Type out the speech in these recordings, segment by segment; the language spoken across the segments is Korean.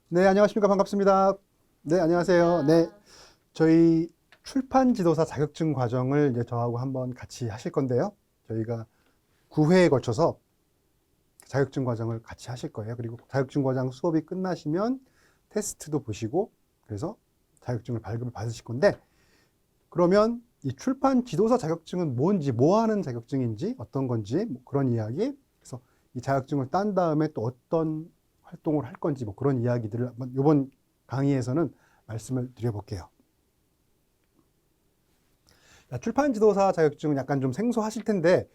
네, 안녕하십니까. 반갑습니다. 네, 안녕하세요. 네, 아, 저희 출판 지도사 자격증 과정을 이제 저하고 한번 같이 하실 건데요. 저희가 9회에 걸쳐서 자격증 과정을 같이 하실 거예요. 그리고 자격증 과정 수업이 끝나시면 테스트도 보시고 그래서 자격증을 발급을 받으실 건데, 그러면 이 출판 지도사 자격증은 뭔지, 뭐 하는 자격증인지, 어떤 건지, 뭐 그런 이야기. 그래서 이 자격증을 딴 다음에 또 어떤 활동을 할 건지, 뭐 그런 이야기들을 한번 이번 강의에서는 말씀을 드려볼게요. 출판 지도사 자격증은 약간 좀 생소하실 텐데,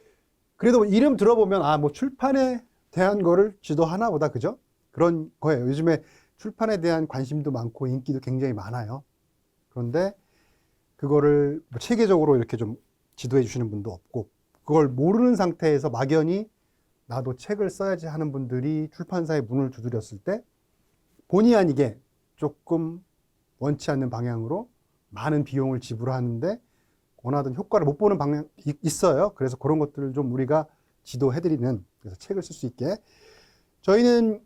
그래도 이름 들어보면, 아, 뭐 출판에 대한 거를 지도하나 보다, 그죠? 그런 거예요. 요즘에 출판에 대한 관심도 많고 인기도 굉장히 많아요. 그런데 그거를 뭐 체계적으로 이렇게 좀 지도해 주시는 분도 없고, 그걸 모르는 상태에서 막연히 나도 책을 써야지 하는 분들이 출판사에 문을 두드렸을 때 본의 아니게 조금 원치 않는 방향으로 많은 비용을 지불하는데 원하던 효과를 못 보는 방향이 있어요. 그래서 그런 것들을 좀 우리가 지도해드리는, 그래서 책을 쓸 수 있게. 저희는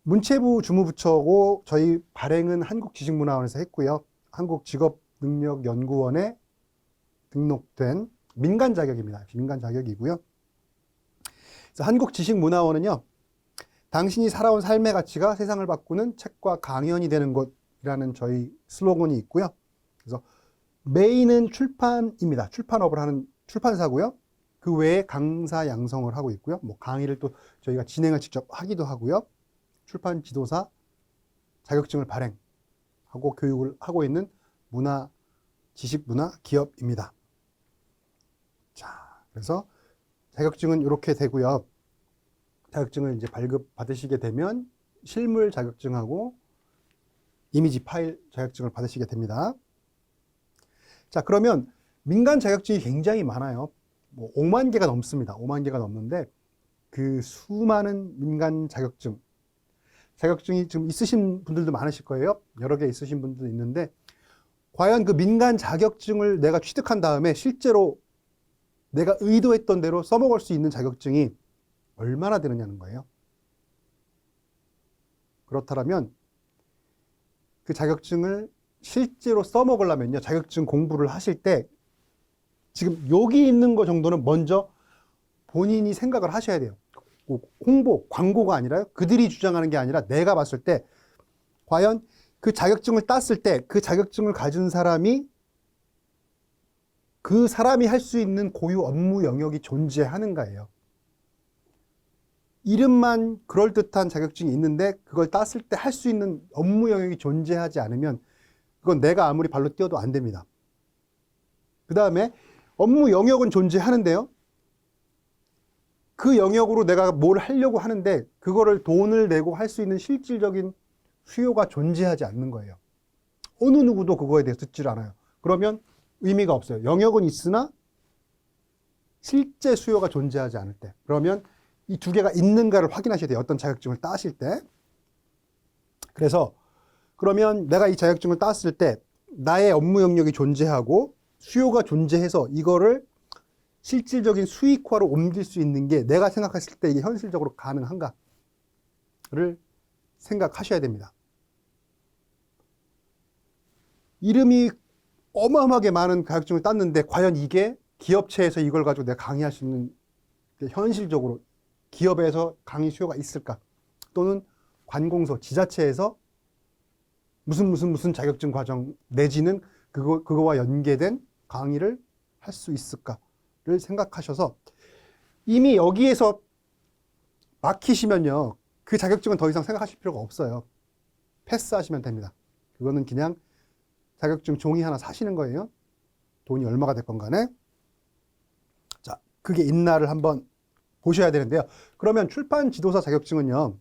문체부 주무부처고 저희 발행은 한국지식문화원에서 했고요. 한국직업능력연구원에 등록된 민간 자격입니다. 민간 자격이고요. 그래서 한국지식문화원은요, 당신이 살아온 삶의 가치가 세상을 바꾸는 책과 강연이 되는 곳이라는 저희 슬로건이 있고요. 그래서 메인은 출판입니다. 출판업을 하는 출판사고요. 그 외에 강사 양성을 하고 있고요. 뭐 강의를 또 저희가 진행을 직접 하기도 하고요. 출판 지도사 자격증을 발행하고 교육을 하고 있는 지식 문화 기업입니다. 자, 그래서 자격증은 이렇게 되고요. 자격증을 이제 발급 받으시게 되면 실물 자격증하고 이미지 파일 자격증을 받으시게 됩니다. 자, 그러면 민간 자격증이 굉장히 많아요. 뭐 5만 개가 넘습니다. 5만 개가 넘는데 그 수많은 민간 자격증이 지금 있으신 분들도 많으실 거예요. 여러 개 있으신 분들도 있는데 과연 그 민간 자격증을 내가 취득한 다음에 실제로 내가 의도했던 대로 써먹을 수 있는 자격증이 얼마나 되느냐는 거예요. 그렇다면 그 자격증을 실제로 써먹으려면요, 자격증 공부를 하실 때 지금 여기 있는 거 정도는 먼저 본인이 생각을 하셔야 돼요. 홍보, 광고가 아니라요. 그들이 주장하는 게 아니라 내가 봤을 때 과연 그 자격증을 땄을 때 그 자격증을 가진 사람이 그 사람이 할 수 있는 고유 업무 영역이 존재하는가예요. 이름만 그럴듯한 자격증이 있는데 그걸 땄을 때 할 수 있는 업무 영역이 존재하지 않으면 그건 내가 아무리 발로 뛰어도 안 됩니다. 그 다음에 업무 영역은 존재하는데요. 그 영역으로 내가 뭘 하려고 하는데 그거를 돈을 내고 할 수 있는 실질적인 수요가 존재하지 않는 거예요. 어느 누구도 그거에 대해서 듣질 않아요. 그러면 의미가 없어요. 영역은 있으나 실제 수요가 존재하지 않을 때. 그러면 이 두 개가 있는가를 확인하셔야 돼요. 어떤 자격증을 따실 때. 그래서 그러면 내가 이 자격증을 땄을 때 나의 업무 영역이 존재하고 수요가 존재해서 이거를 실질적인 수익화로 옮길 수 있는 게 내가 생각했을 때 이게 현실적으로 가능한가를 생각하셔야 됩니다. 이름이 어마어마하게 많은 자격증을 땄는데 과연 이게 기업체에서 이걸 가지고 내가 강의할 수 있는 현실적으로 기업에서 강의 수요가 있을까? 또는 관공서, 지자체에서 무슨 자격증 과정 내지는 그거와 연계된 강의를 할 수 있을까를 생각하셔서 이미 여기에서 막히시면요. 그 자격증은 더 이상 생각하실 필요가 없어요. 패스하시면 됩니다. 그거는 그냥 자격증 종이 하나 사시는 거예요. 돈이 얼마가 됐건 간에. 자, 그게 있나를 한번 보셔야 되는데요. 그러면 출판 지도사 자격증은요.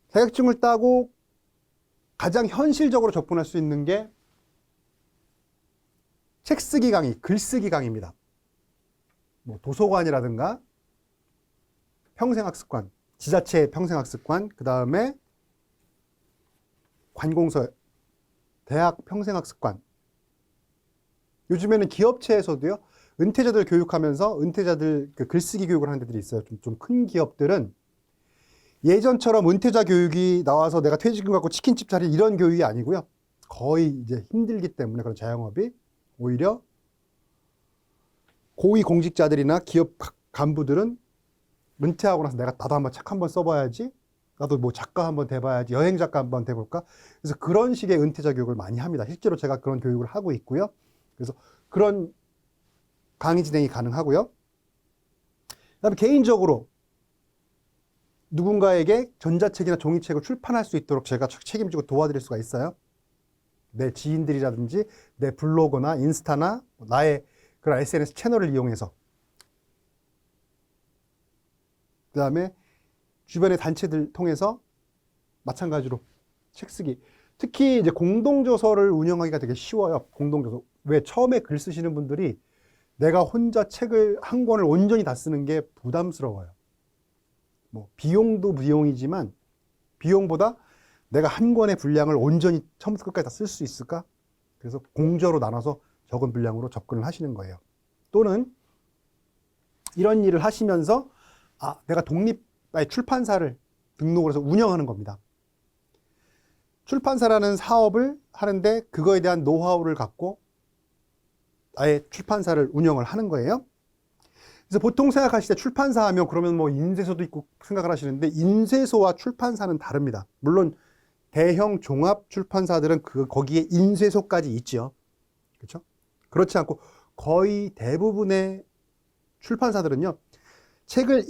자격증을 따고 가장 현실적으로 접근할 수 있는 게 책쓰기 강의, 글쓰기 강의입니다. 뭐 도서관이라든가 평생학습관, 지자체 평생학습관, 그 다음에 관공서, 대학 평생학습관. 요즘에는 기업체에서도요, 은퇴자들 교육하면서 은퇴자들 그 글쓰기 교육을 하는 데들이 있어요. 좀 큰 기업들은 예전처럼 은퇴자 교육이 나와서 내가 퇴직금 갖고 치킨집 차릴 이런 교육이 아니고요. 거의 이제 힘들기 때문에 그런 자영업이 오히려 고위 공직자들이나 기업 간부들은 은퇴하고 나서 나도 한번 책 한번 써봐야지. 나도 뭐 작가 한번 돼봐야지. 여행 작가 한번 돼볼까? 그래서 그런 식의 은퇴자 교육을 많이 합니다. 실제로 제가 그런 교육을 하고 있고요. 그래서 그런 강의 진행이 가능하고요. 그다음에 개인적으로 누군가에게 전자책이나 종이책을 출판할 수 있도록 제가 책임지고 도와드릴 수가 있어요. 내 지인들이라든지 내 블로그나 인스타나 나의 그런 SNS 채널을 이용해서. 그 다음에 주변의 단체들 통해서 마찬가지로 책 쓰기. 특히 이제 공동저서를 운영하기가 되게 쉬워요. 공동저서. 왜 처음에 글 쓰시는 분들이 내가 혼자 책을 한 권을 온전히 다 쓰는 게 부담스러워요. 뭐 비용도 비용이지만 비용보다 내가 한 권의 분량을 온전히 처음부터 끝까지 다 쓸 수 있을까? 그래서 공저로 나눠서 적은 분량으로 접근을 하시는 거예요. 또는 이런 일을 하시면서 내가 출판사를 등록을 해서 운영하는 겁니다. 출판사라는 사업을 하는데 그거에 대한 노하우를 갖고 아예 출판사를 운영을 하는 거예요. 그래서 보통 생각하실 때 출판사 하면 그러면 뭐 인쇄소도 있고 생각을 하시는데 인쇄소와 출판사는 다릅니다. 물론 대형 종합 출판사들은 거기에 인쇄소까지 있죠. 그렇죠? 그렇지 않고 거의 대부분의 출판사들은요. 책을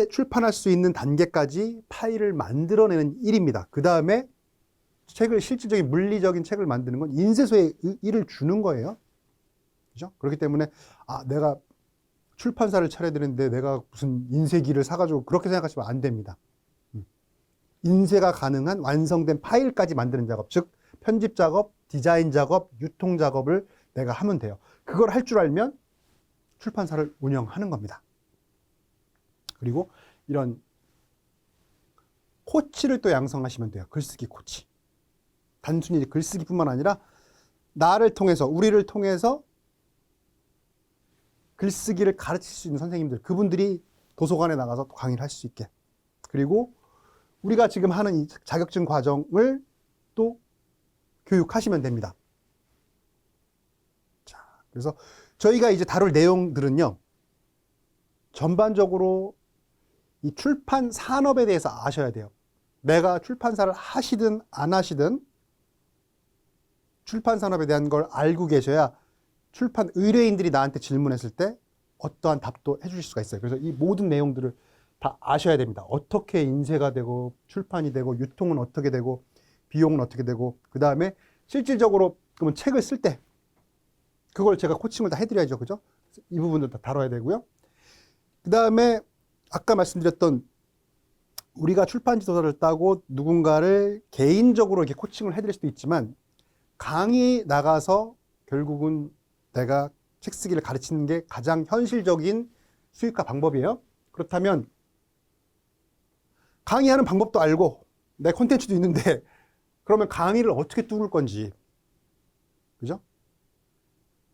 출판할 수 있는 단계까지 파일을 만들어내는 일입니다. 그 다음에 실질적인 물리적인 책을 만드는 건 인쇄소에 일을 주는 거예요. 그죠? 그렇기 때문에 내가 출판사를 차려야 되는데 내가 무슨 인쇄기를 사가지고 그렇게 생각하시면 안 됩니다. 인쇄가 가능한 완성된 파일까지 만드는 작업, 즉 편집 작업, 디자인 작업, 유통 작업을 내가 하면 돼요. 그걸 할 줄 알면 출판사를 운영하는 겁니다. 그리고 이런 코치를 또 양성하시면 돼요. 글쓰기 코치. 단순히 글쓰기뿐만 아니라 나를 통해서, 우리를 통해서 글쓰기를 가르칠 수 있는 선생님들, 그분들이 도서관에 나가서 강의를 할 수 있게. 그리고 우리가 지금 하는 이 자격증 과정을 또 교육하시면 됩니다. 자, 그래서 저희가 이제 다룰 내용들은요, 전반적으로 이 출판 산업에 대해서 아셔야 돼요. 내가 출판사를 하시든 안 하시든 출판 산업에 대한 걸 알고 계셔야 출판 의뢰인들이 나한테 질문했을 때 어떠한 답도 해주실 수가 있어요. 그래서 이 모든 내용들을 다 아셔야 됩니다. 어떻게 인쇄가 되고 출판이 되고 유통은 어떻게 되고 비용은 어떻게 되고 그 다음에 실질적으로 그러면 책을 쓸 때 그걸 제가 코칭을 다 해드려야죠. 그죠? 이 부분도 다 다뤄야 되고요. 그 다음에 아까 말씀드렸던 우리가 출판 지도사를 따고 누군가를 개인적으로 이렇게 코칭을 해드릴 수도 있지만 강의 나가서 결국은 내가 책 쓰기를 가르치는 게 가장 현실적인 수익화 방법이에요. 그렇다면 강의하는 방법도 알고 내 콘텐츠도 있는데 그러면 강의를 어떻게 뚫을 건지, 그죠?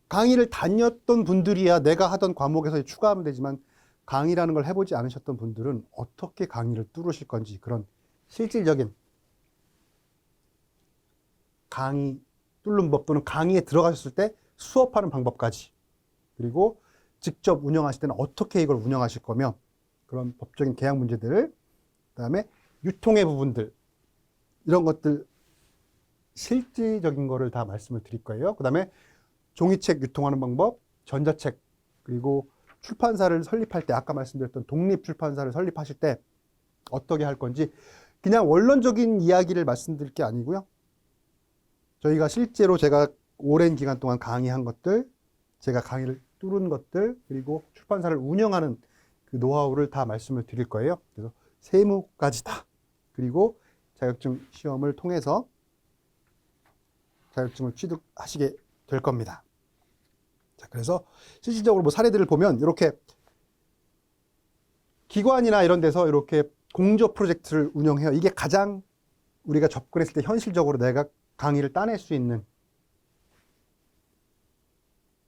강의를 다녔던 분들이야 내가 하던 과목에서 추가하면 되지만 강의라는 걸 해보지 않으셨던 분들은 어떻게 강의를 뚫으실 건지 그런 실질적인 강의 뚫는 법 또는 강의에 들어가셨을 때 수업하는 방법까지 그리고 직접 운영하실 때는 어떻게 이걸 운영하실 거며 그런 법적인 계약 문제들 그다음에 유통의 부분들 이런 것들 실질적인 거를 다 말씀을 드릴 거예요. 그다음에 종이책 유통하는 방법, 전자책 그리고 출판사를 설립할 때 아까 말씀드렸던 독립출판사를 설립하실 때 어떻게 할 건지 그냥 원론적인 이야기를 말씀드릴 게 아니고요. 저희가 실제로 제가 오랜 기간 동안 강의한 것들, 제가 강의를 뚫은 것들, 그리고 출판사를 운영하는 그 노하우를 다 말씀을 드릴 거예요. 그래서 세무까지 다. 그리고 자격증 시험을 통해서 자격증을 취득하시게 될 겁니다. 자, 그래서 실질적으로 뭐 사례들을 보면 이렇게 기관이나 이런 데서 이렇게 공조 프로젝트를 운영해요. 이게 가장 우리가 접근했을 때 현실적으로 내가 강의를 따낼 수 있는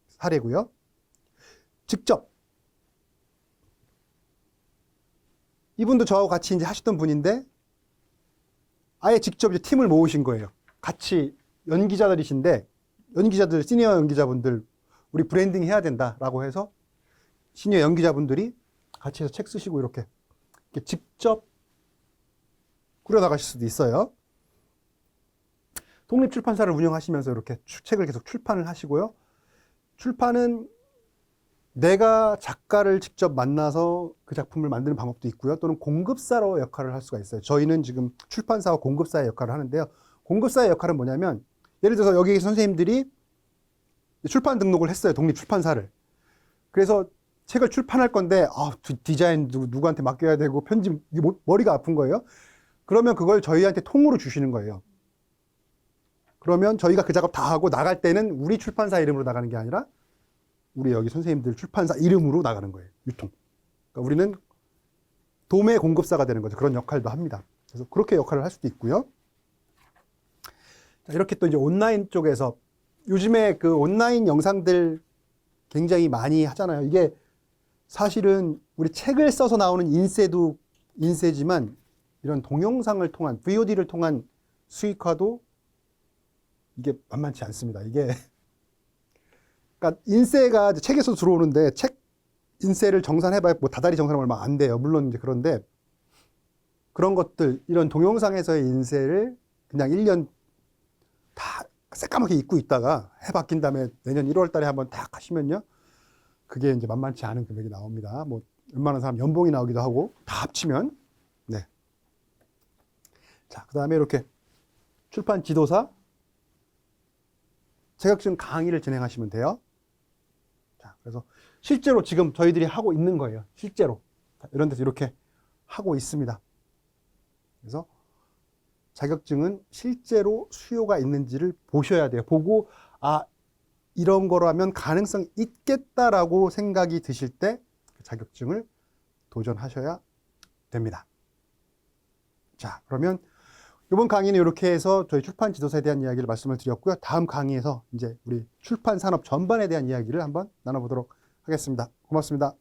사례고요. 직접 이분도 저하고 같이 이제 하셨던 분인데 아예 직접 이제 팀을 모으신 거예요. 같이 연기자들이신데 연기자들, 시니어 연기자분들 우리 브랜딩 해야 된다라고 해서 시니어 연기자분들이 같이 해서 책 쓰시고 이렇게 직접 꾸려나가실 수도 있어요. 독립출판사를 운영하시면서 이렇게 책을 계속 출판을 하시고요. 출판은 내가 작가를 직접 만나서 그 작품을 만드는 방법도 있고요. 또는 공급사로 역할을 할 수가 있어요. 저희는 지금 출판사와 공급사의 역할을 하는데요. 공급사의 역할은 뭐냐면 예를 들어서 여기 선생님들이 출판 등록을 했어요. 독립출판사를. 그래서 책을 출판할 건데 디자인 누구한테 맡겨야 되고 편집 머리가 아픈 거예요. 그러면 그걸 저희한테 통으로 주시는 거예요. 그러면 저희가 그 작업 다 하고 나갈 때는 우리 출판사 이름으로 나가는 게 아니라 우리 여기 선생님들 출판사 이름으로 나가는 거예요. 유통. 그러니까 우리는 도매 공급사가 되는 거죠. 그런 역할도 합니다. 그래서 그렇게 역할을 할 수도 있고요. 자, 이렇게 또 이제 온라인 쪽에서 요즘에 그 온라인 영상들 굉장히 많이 하잖아요. 이게 사실은 우리 책을 써서 나오는 인쇄도 인쇄지만 이런 동영상을 통한 VOD를 통한 수익화도 이게 만만치 않습니다. 이게 그러니까 인쇄가 책에서 들어오는데 책 인쇄를 정산해봐야 뭐 다달이 정산하면 얼마 안 돼요. 물론 이제 그런데 그런 것들 이런 동영상에서의 인쇄를 그냥 1년 다 새까맣게 잊고 있다가 해 바뀐 다음에 내년 1월 달에 한번 딱 하시면요. 그게 이제 만만치 않은 금액이 나옵니다. 뭐 웬만한 사람 연봉이 나오기도 하고 다 합치면 네. 자, 그다음에 이렇게 출판 지도사 자격증 강의를 진행하시면 돼요. 자, 그래서 실제로 지금 저희들이 하고 있는 거예요. 실제로. 이런 데서 이렇게 하고 있습니다. 그래서 자격증은 실제로 수요가 있는지를 보셔야 돼요. 보고, 이런 거라면 가능성이 있겠다라고 생각이 드실 때 자격증을 도전하셔야 됩니다. 자, 그러면 이번 강의는 이렇게 해서 저희 출판 지도사에 대한 이야기를 말씀을 드렸고요. 다음 강의에서 이제 우리 출판 산업 전반에 대한 이야기를 한번 나눠보도록 하겠습니다. 고맙습니다.